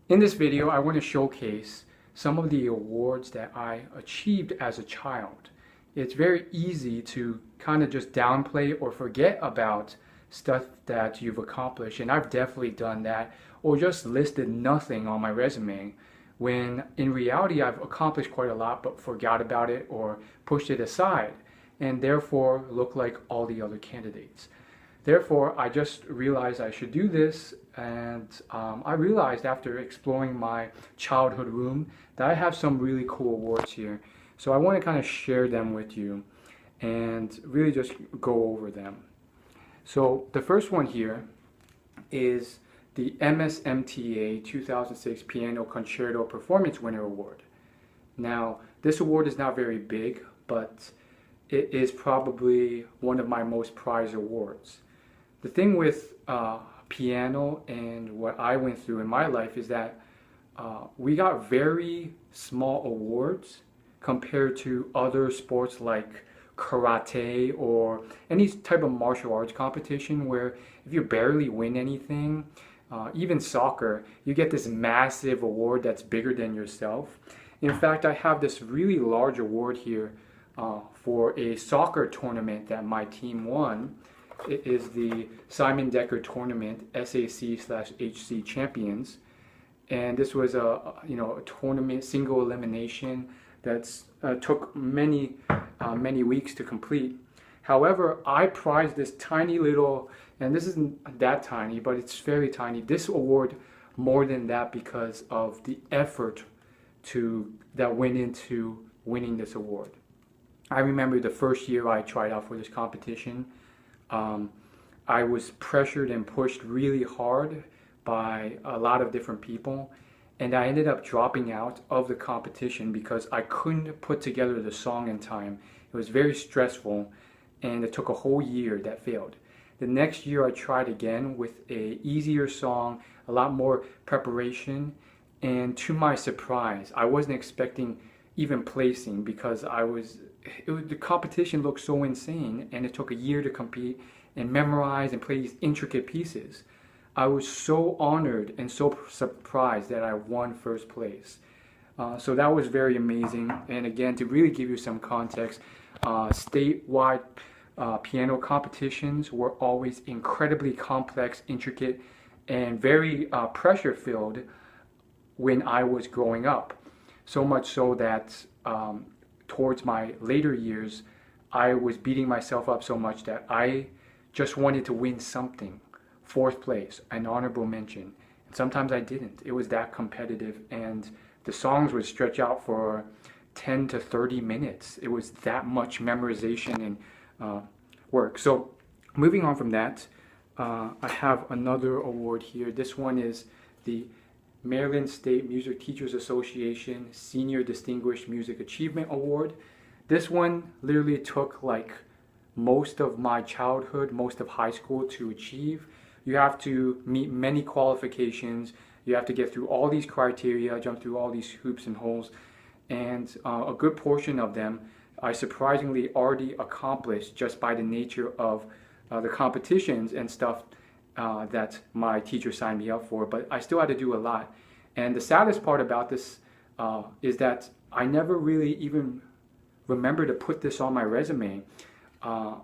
In this video, I want to showcase some of the awards that I achieved as a child. It's very easy to kind of just downplay or forget about stuff that you've accomplished, and I've definitely done that, or just listed nothing on my resume, when in reality I've accomplished quite a lot but forgot about it or pushed it aside, and therefore look like all the other candidates. Therefore, I just realized I should do this, and I realized after exploring my childhood room that I have some really cool awards here. So I want to kind of share them with you and really just go over them. So the first one here is the MSMTA 2006 Piano Concerto Performance Winner Award. Now, this award is not very big, but it is probably one of my most prized awards. The thing with piano and what I went through in my life is that we got very small awards compared to other sports like karate or any type of martial arts competition, where if you barely win anything, even soccer, you get this massive award that's bigger than yourself. In fact, I have this really large award here for a soccer tournament that my team won. It is the Simon Decker Tournament SAC/HC Champions, and this was a tournament single elimination that's took many weeks to complete. However, I prized this tiny little, and this isn't that tiny, but it's fairly tiny, this award more than that because of the effort that went into winning this award. I remember the first year I tried out for this competition. I was pressured and pushed really hard by a lot of different people, and I ended up dropping out of the competition because I couldn't put together the song in time. It was very stressful, and it took a whole year that failed. The next year I tried again with a easier song, a lot more preparation, and to my surprise, I wasn't expecting even placing because the competition looked so insane, and it took a year to compete and memorize and play these intricate pieces. I was so honored and so surprised that I won first place. So that was very amazing. And again, to really give you some context, statewide piano competitions were always incredibly complex, intricate, and very pressure-filled when I was growing up. So much so that towards my later years, I was beating myself up so much that I just wanted to win something. Fourth place, an honorable mention. And sometimes I didn't. It was that competitive, and the songs would stretch out for 10 to 30 minutes. It was that much memorization and work. So moving on from that, I have another award here. This one is the Maryland State Music Teachers Association Senior Distinguished Music Achievement Award. This one literally took like most of my childhood, most of high school to achieve. You have to meet many qualifications. You have to get through all these criteria, jump through all these hoops and holes, and a good portion of them I surprisingly already accomplished just by the nature of the competitions and stuff that my teacher signed me up for, but I still had to do a lot. And the saddest part about this is that I never really even remember to put this on my resume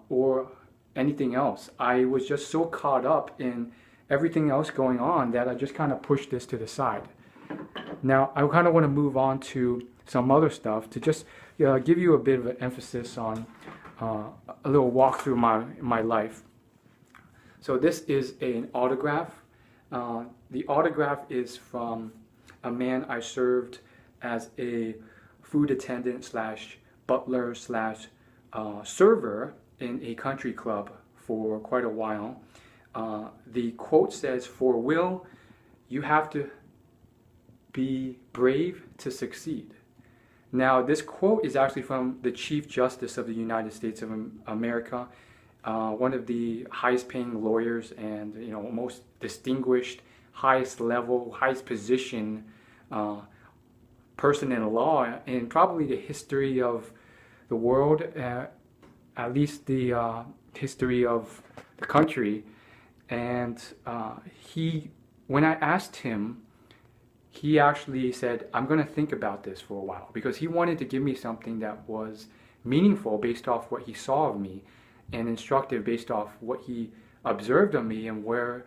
or anything else. I was just so caught up in everything else going on that I just kind of pushed this to the side. Now, I kind of want to move on to some other stuff to just give you a bit of an emphasis on a little walk through my life. So this is an autograph. The autograph is from a man I served as a food attendant slash butler slash server in a country club for quite a while. The quote says, "For Will, you have to be brave to succeed." Now, this quote is actually from the Chief Justice of the United States of America, one of the highest paying lawyers and most distinguished, highest level, highest position person in law in probably the history of the world, at least the history of the country. And when I asked him he actually said, I'm going to think about this for a while, because he wanted to give me something that was meaningful based off what he saw of me, and instructive based off what he observed of me and where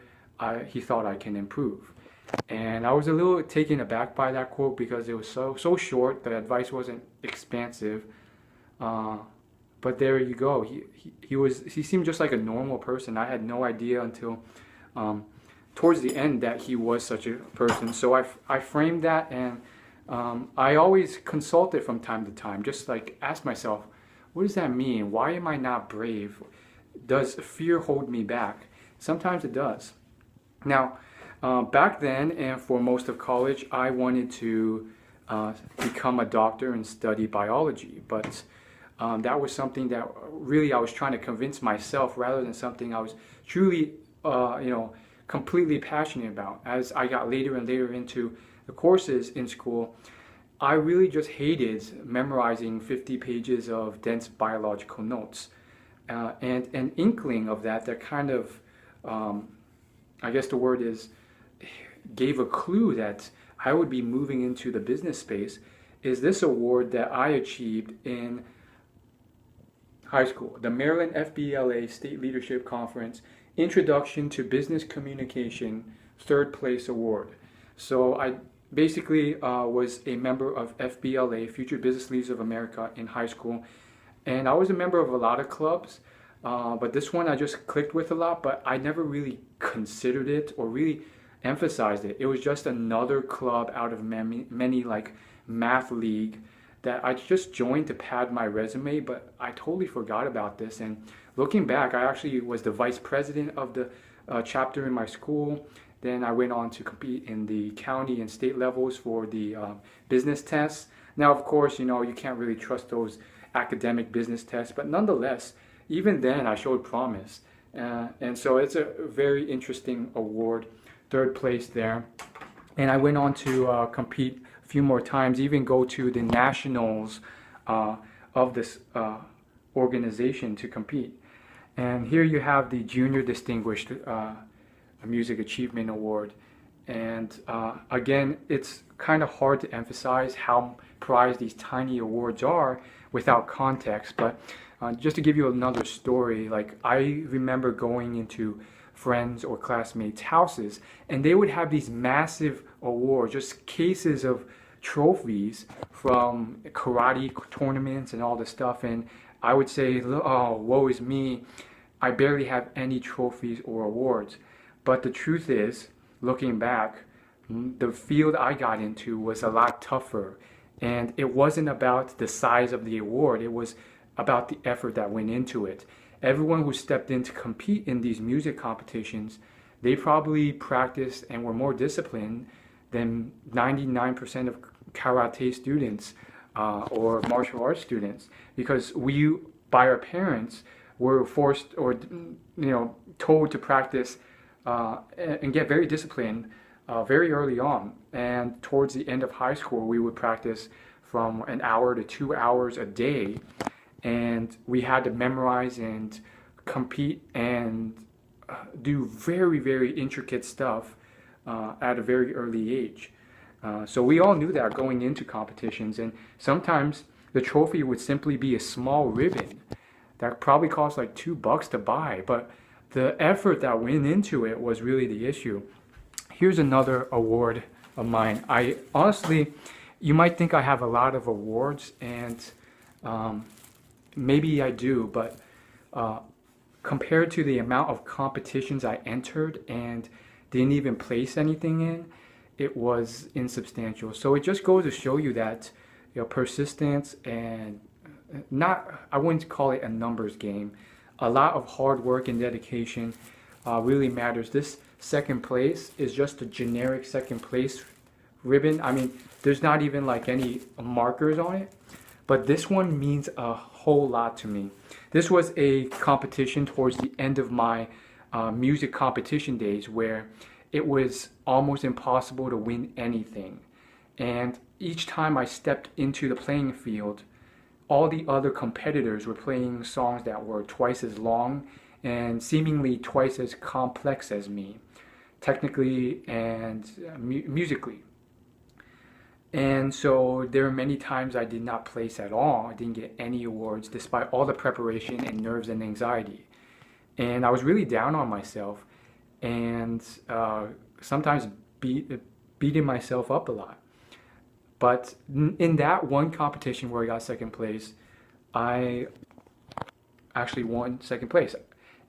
he thought I can improve. And I was a little taken aback by that quote because it was so short. The advice wasn't expansive, but there you go. He seemed just like a normal person. I had no idea until towards the end that he was such a person. So I framed that, and I always consult it from time to time, just like ask myself, what does that mean? Why am I not brave? Does fear hold me back? Sometimes it does. Now, back then and for most of college, I wanted to become a doctor and study biology, but that was something that really I was trying to convince myself rather than something I was truly, completely passionate about. As I got later and later into the courses in school, I really just hated memorizing 50 pages of dense biological notes. And an inkling of that kind of, I guess the word is, gave a clue that I would be moving into the business space, is this award that I achieved in high school, the Maryland FBLA State Leadership Conference Introduction to Business Communication, 3rd place award. So I basically was a member of FBLA, Future Business Leaders of America, in high school, and I was a member of a lot of clubs, but this one I just clicked with a lot, but I never really considered it or really emphasized it. It was just another club out of many like math league that I just joined to pad my resume, but I totally forgot about this. And looking back, I actually was the vice president of the chapter in my school. Then I went on to compete in the county and state levels for the business tests. Now, of course, you can't really trust those academic business tests, but nonetheless, even then I showed promise. And so it's a very interesting award, 3rd place there. And I went on to compete a few more times, even go to the nationals of this organization to compete. And here you have the Junior Distinguished Music Achievement Award. And again, it's kind of hard to emphasize how prized these tiny awards are without context. But just to give you another story, like I remember going into friends or classmates' houses, and they would have these massive awards, just cases of trophies from karate tournaments and all this stuff. And I would say, oh, woe is me, I barely have any trophies or awards. But the truth is, looking back, the field I got into was a lot tougher. And it wasn't about the size of the award, it was about the effort that went into it. Everyone who stepped in to compete in these music competitions, they probably practiced and were more disciplined than 99% of karate students or martial arts students, because we, by our parents, were forced or told to practice and get very disciplined very early on. And towards the end of high school, we would practice from an hour to 2 hours a day, and we had to memorize and compete and do very, very intricate stuff at a very early age. So we all knew that going into competitions, and sometimes the trophy would simply be a small ribbon that probably cost like $2 to buy, but the effort that went into it was really the issue. Here's another award of mine. I honestly, you might think I have a lot of awards, and maybe I do, but compared to the amount of competitions I entered and didn't even place anything in, it was insubstantial. So it just goes to show you that persistence and I wouldn't call it a numbers game. A lot of hard work and dedication really matters. This 2nd place is just a generic 2nd place ribbon. I mean, there's not even like any markers on it, but this one means a whole lot to me. This was a competition towards the end of my music competition days where it was almost impossible to win anything. And each time I stepped into the playing field, all the other competitors were playing songs that were twice as long and seemingly twice as complex as me, technically and musically. And so there were many times I did not place at all. I didn't get any awards despite all the preparation and nerves and anxiety. And I was really down on myself and sometimes beating myself up a lot. But in that one competition where I got second place, I actually won second place.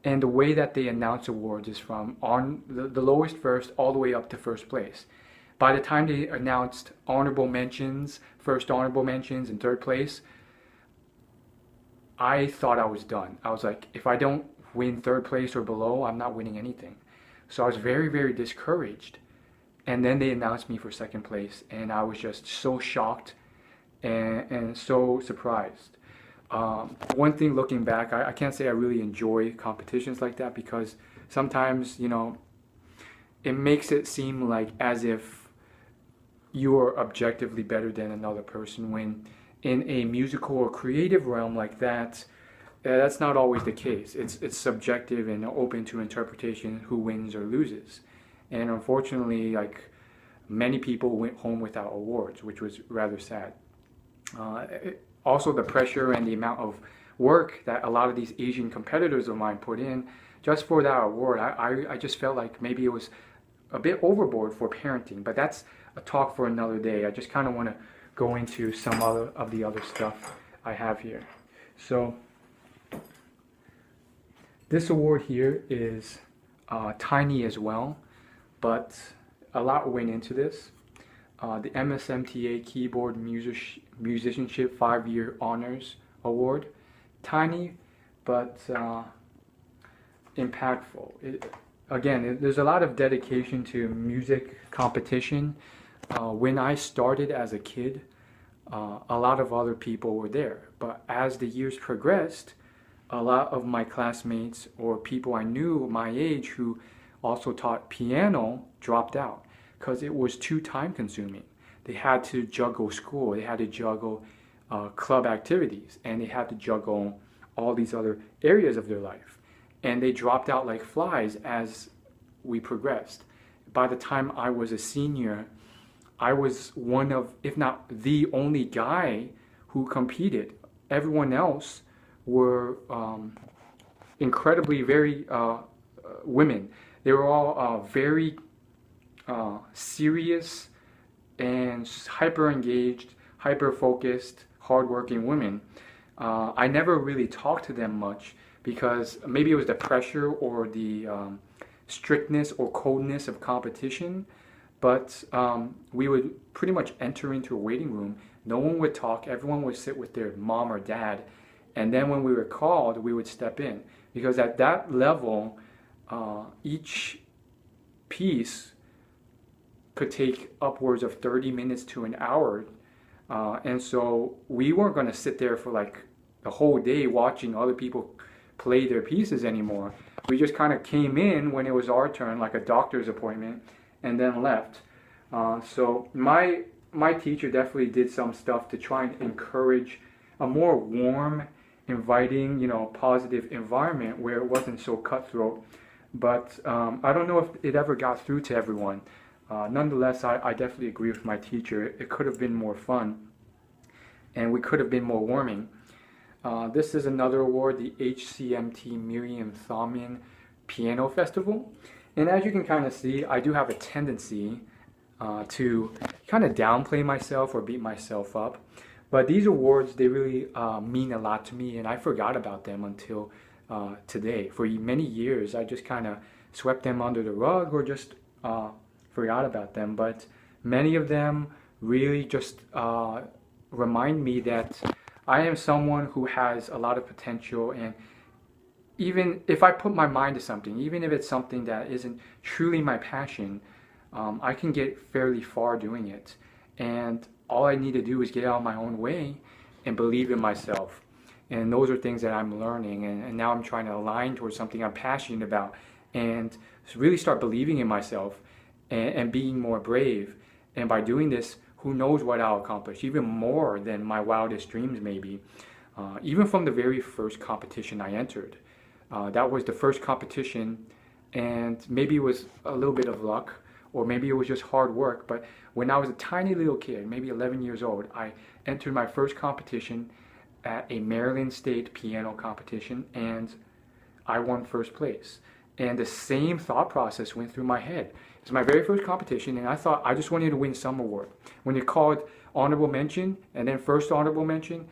And the way that they announce awards is from on the lowest first all the way up to first place. By the time they announced honorable mentions, first honorable mentions and third place, I thought I was done. I was like, if I don't win third place or below, I'm not winning anything. So I was very, very discouraged. And then they announced me for second place, and I was just so shocked and so surprised. One thing looking back, I can't say I really enjoy competitions like that because sometimes, you know, it makes it seem like as if you're objectively better than another person when in a musical or creative realm like that, that's not always the case. It's subjective and open to interpretation who wins or loses. And unfortunately, like many people went home without awards, which was rather sad. Also, the pressure and the amount of work that a lot of these Asian competitors of mine put in just for that award, I just felt like maybe it was a bit overboard for parenting, but that's a talk for another day. I just kind of want to go into some other of the other stuff I have here. So this award here is tiny as well, but a lot went into this. The MSMTA Keyboard Musicianship 5-Year Honors Award. Tiny, but impactful. Again, there's a lot of dedication to music competition. When I started as a kid, a lot of other people were there. But as the years progressed, a lot of my classmates or people I knew my age who also taught piano dropped out because it was too time consuming. They had to juggle school, they had to juggle club activities, and they had to juggle all these other areas of their life. And they dropped out like flies as we progressed. By the time I was a senior, I was one of, if not the only guy who competed. Everyone else were incredibly very women. They were all very serious and hyper engaged, hyper focused, hardworking women. I never really talked to them much because maybe it was the pressure or the strictness or coldness of competition, but we would pretty much enter into a waiting room. No one would talk, everyone would sit with their mom or dad, and then when we were called, we would step in. Because at that level, each piece could take upwards of 30 minutes to an hour. And so we weren't going to sit there for like the whole day watching other people play their pieces anymore. We just kind of came in when it was our turn, like a doctor's appointment, and then left. So my teacher definitely did some stuff to try and encourage a more warm, inviting, you know, positive environment where it wasn't so cutthroat. But I don't know if it ever got through to everyone. Nonetheless, I definitely agree with my teacher. It could have been more fun, and we could have been more warming. This is another award, the HCMT Miriam Thalman Piano Festival. And as you can kind of see, I do have a tendency to kind of downplay myself or beat myself up. But these awards, they really mean a lot to me, and I forgot about them until today. For many years, I just kind of swept them under the rug or just forgot about them. But many of them really just remind me that I am someone who has a lot of potential, and even if I put my mind to something, even if it's something that isn't truly my passion, I can get fairly far doing it. And all I need to do is get out of my own way and believe in myself. And those are things that I'm learning, and now I'm trying to align towards something I'm passionate about and really start believing in myself and being more brave. And by doing this, who knows what I'll accomplish, even more than my wildest dreams maybe. Even from the very first competition I entered. That was the first competition, and maybe it was a little bit of luck or maybe it was just hard work. But when I was a tiny little kid, maybe 11 years old, I entered my first competition at a Maryland State piano competition, and I won first place. And the same thought process went through my head. It's my very first competition, and I thought I just wanted to win some award. When it called honorable mention and then first honorable mention,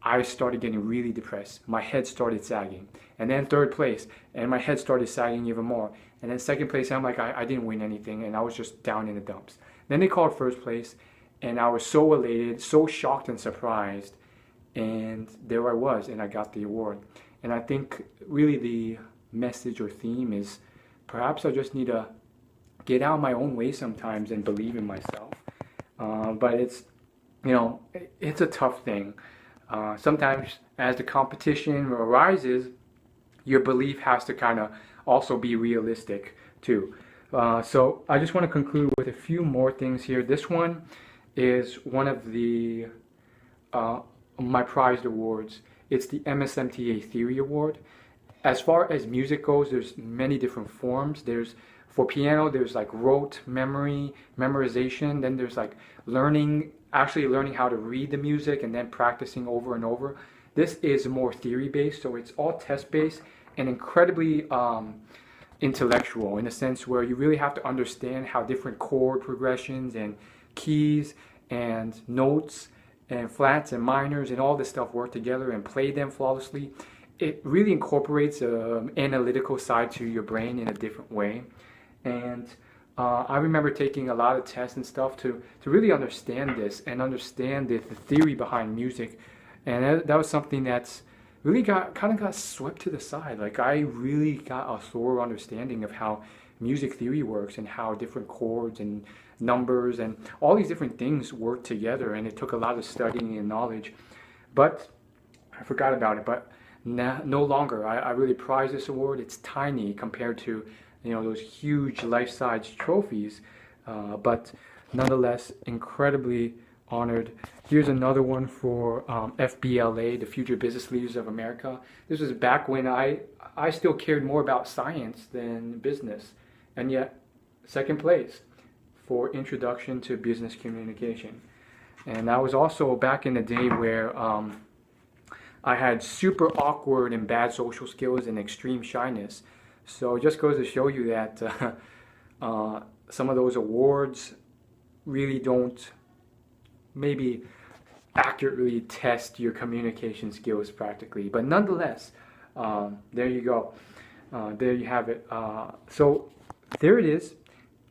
I started getting really depressed. My head started sagging. And then third place, and my head started sagging even more. And then second place, I'm like, I didn't win anything, and I was just down in the dumps. Then they called first place, and I was so elated, so shocked and surprised. And there I was, and I got the award. And I think really the message or theme is perhaps I just need to get out of my own way sometimes and believe in myself. But it's, you know, it's a tough thing. Sometimes as the competition arises, your belief has to kind of also be realistic too. So I just want to conclude with a few more things here. This one is one of the my prized awards. It's the MSMTA Theory Award. As far as music goes, there's many different forms. There's, for piano, there's like rote memory, memorization. Then there's like actually learning how to read the music and then practicing over and over. This is more theory-based, so it's all test-based and incredibly intellectual in a sense where you really have to understand how different chord progressions and keys and notes and flats and minors and all this stuff work together and play them flawlessly. It really incorporates an analytical side to your brain in a different way. And I remember taking a lot of tests and stuff to really understand this and understand the theory behind music. And that was something that's really kind of got swept to the side. Like I really got a thorough understanding of how music theory works and how different chords and numbers and all these different things work together. And it took a lot of studying and knowledge. But I forgot about it. But no longer. I really prize this award. It's tiny compared to, you know, those huge life-size trophies, but nonetheless incredibly honored. Here's another one for FBLA, the Future Business Leaders of America. This was back when I still cared more about science than business, and yet second place for Introduction to Business Communication. And that was also back in the day where I had super awkward and bad social skills and extreme shyness. So it just goes to show you that some of those awards really don't maybe accurately test your communication skills practically. But nonetheless, there you go. There you have it. So there it is.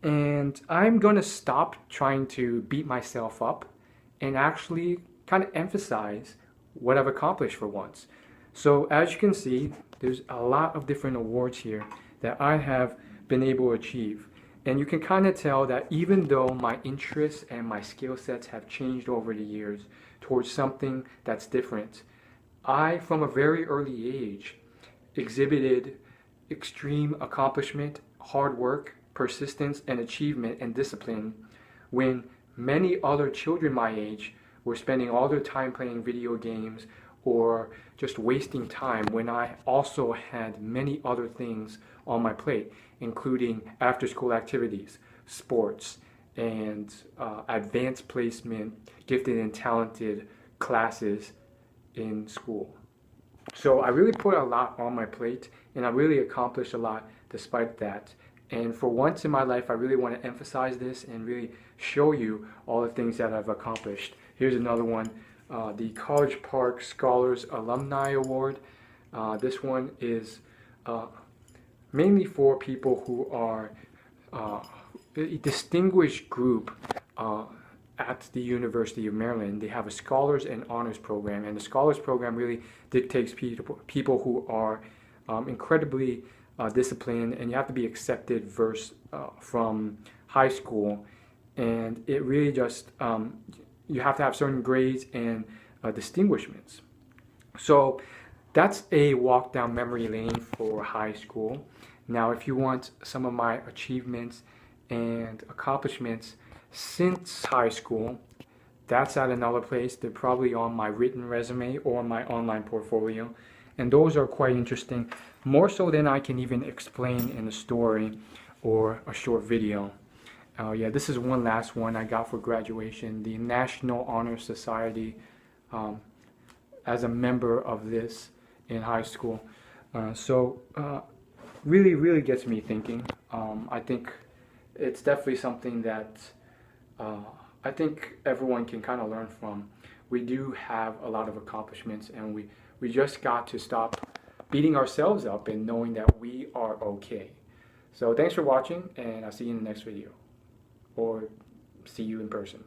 And I'm going to stop trying to beat myself up and actually kind of emphasize what I've accomplished for once. So as you can see, there's a lot of different awards here that I have been able to achieve. And you can kind of tell that even though my interests and my skill sets have changed over the years towards something that's different, I, from a very early age, exhibited extreme accomplishment, hard work, persistence, and achievement and discipline when many other children my age were spending all their time playing video games or just wasting time, when I also had many other things on my plate, including after-school activities, sports, and advanced placement, gifted and talented classes in school. So I really put a lot on my plate, and I really accomplished a lot despite that. And for once in my life, I really want to emphasize this and really show you all the things that I've accomplished. Here's another one, the College Park Scholars Alumni Award. This one is mainly for people who are a distinguished group at the University of Maryland. They have a Scholars and Honors program, and the Scholars program really dictates people who are incredibly disciplined, and you have to be accepted from high school, and it really just you have to have certain grades and distinguishments. So that's a walk down memory lane for high school. Now, if you want some of my achievements and accomplishments since high school, that's at another place. They're probably on my written resume or my online portfolio, and those are quite interesting, more so than I can even explain in a story or a short video. Oh yeah, this is one last one I got for graduation. The National Honor Society, um, as a member of this in high school. Really, really gets me thinking. I think it's definitely something that uh, I think everyone can kind of learn from. We do have a lot of accomplishments, and we just got to stop beating ourselves up and knowing that we are okay. So thanks for watching, and I'll see you in the next video, or see you in person.